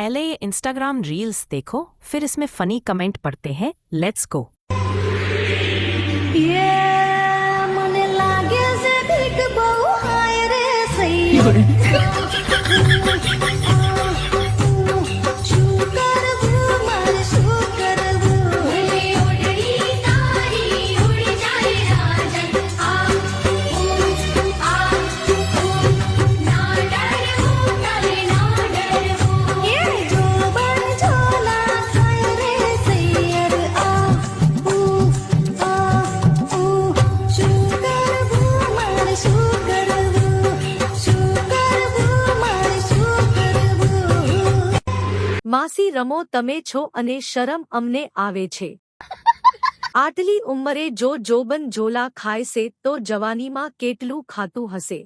पहले ये Instagram reels देखो, फिर इसमें फनी कमेंट पढ़ते हैं। Let's go. મને લાગે છે ઠીક બહુ હાય રે સૈયર શું કરવું મારે શું કરવું ઓઢણી તારી ઉડી જાય રાજન આ ના ડરવું તારે ના ડરવું એ જોબન ઝોલા ખાય રે સૈયર આ માસી રમો તમે છો અને શરમ અમને આવે છે। આટલી ઉંમરે જો જોબન ઝોલા ખાય છે તો જવાનીમાં કેટલું ખાતું હશે।